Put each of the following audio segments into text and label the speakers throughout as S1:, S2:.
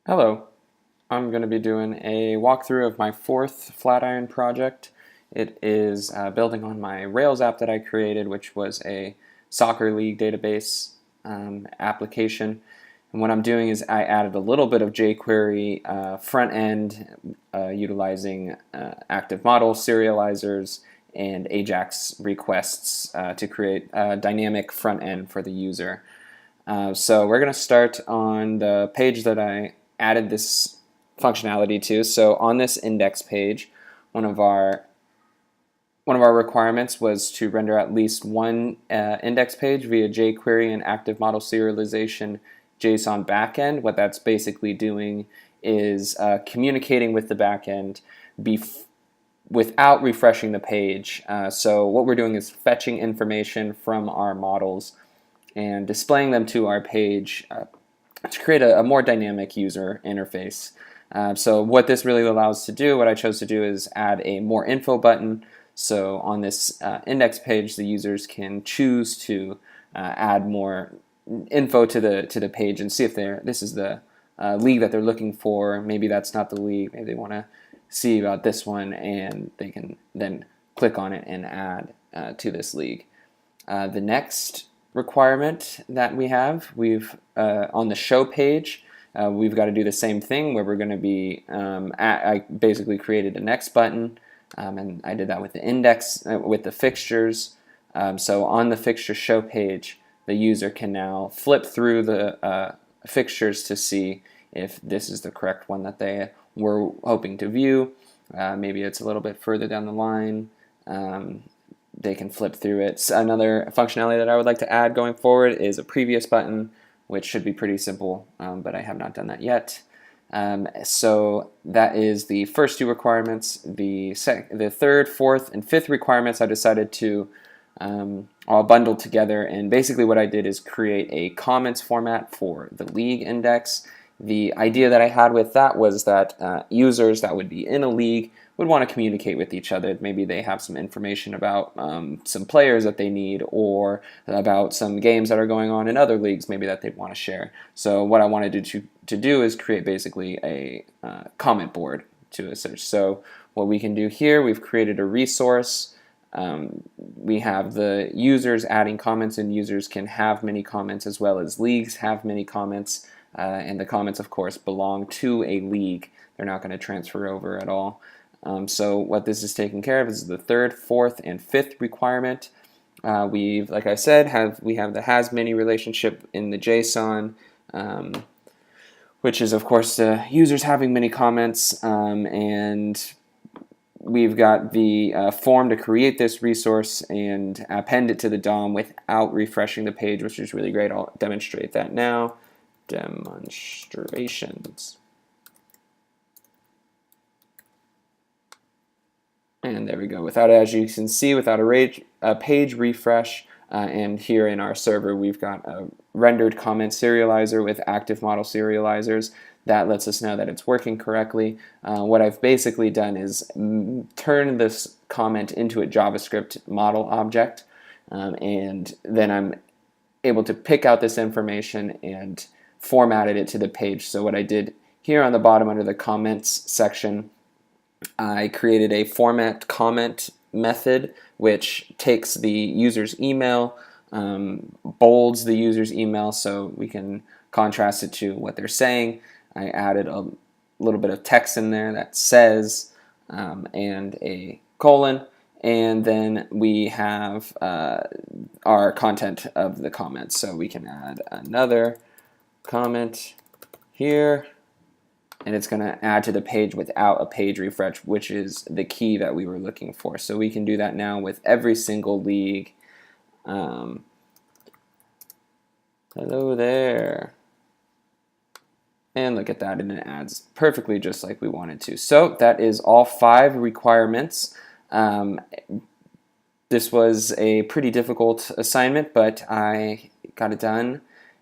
S1: Hello, I'm going to be doing a walkthrough of my fourth Flatiron project. It is building on my Rails app that I created, which was a soccer league database application. And what I'm doing is I added a little bit of jQuery front end utilizing active model serializers and AJAX requests to create a dynamic front end for the user. So we're going to start on the page that I added this functionality to. So on this index page, one of our requirements was to render at least one index page via jQuery and active model serialization JSON backend. What that's basically doing is communicating with the backend without refreshing the page. So what we're doing is fetching information from our models and displaying them to our page to create a more dynamic user interface. So what this really allows to do, what I chose to do, is add a more info button. So on this index page, the users can choose to add more info to the page and see if this is the league that they're looking for. Maybe that's not the league. Maybe they want to see about this one, and they can then click on it and add to this league. The next requirement that we've on the show page, we've got to do the same thing where we're going to be I basically created a next button, and I did that with the index with the fixtures. So on the fixture show page, the user can now flip through the fixtures to see if this is the correct one that they were hoping to view. Maybe it's a little bit further down the line. They can flip through it. Another functionality that I would like to add going forward is a previous button, which should be pretty simple, but I have not done that yet. So that is the first two requirements. The third, fourth, and fifth requirements I decided to all bundle together, and basically what I did is create a comments format for the league index. The idea that I had with that was that users that would be in a league would want to communicate with each other. Maybe they have some information about some players that they need, or about some games that are going on in other leagues maybe that they want to share. So what I wanted to do is create basically a comment board to a search. So what we can do here, we've created a resource. We have the users adding comments, and users can have many comments as well as leagues have many comments. And the comments, of course, belong to a league. They're not going to transfer over at all. So what this is taking care of is the third, fourth, and fifth requirement. Like I said, we have the has many relationship in the JSON, which is, of course, the users having many comments, and we've got the form to create this resource and append it to the DOM without refreshing the page, which is really great. I'll demonstrate that now. Demonstrations. And there we go. As you can see, without a page refresh, and here in our server, we've got a rendered comment serializer with active model serializers. That lets us know that it's working correctly. What I've basically done is turn this comment into a JavaScript model object, and then I'm able to pick out this information and formatted it to the page. So what I did here on the bottom under the comments section, I created a format comment method which takes the user's email, bolds the user's email so we can contrast it to what they're saying. I added a little bit of text in there that says and a colon, and then we have our content of the comments. So we can add another comment here, and it's going to add to the page without a page refresh, which is the key that we were looking for. So we can do that now with every single league. Hello there. And look at that, and it adds perfectly just like we wanted to. So that is all 5 requirements. This was a pretty difficult assignment, but I got it done,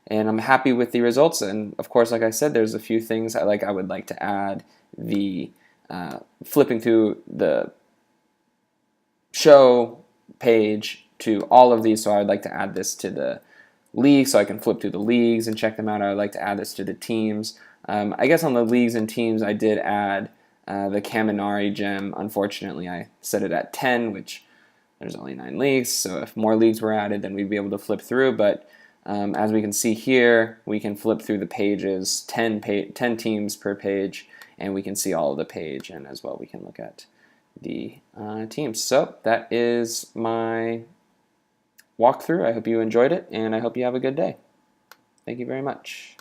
S1: and I'm happy with the results. And of course, like I said, there's a few things I would like to add. The flipping through the show page to all of these, so I would like to add this to the league so I can flip through the leagues and check them out. I would like to add this to the teams. I guess on the leagues and teams, I did add the Kaminari gem. Unfortunately, I set it at 10, which there's only 9 leagues, so if more leagues were added, then we'd be able to flip through. But as we can see here, we can flip through the pages, 10 teams per page, and we can see all of the page, and as well we can look at the teams. So that is my walkthrough. I hope you enjoyed it, and I hope you have a good day. Thank you very much.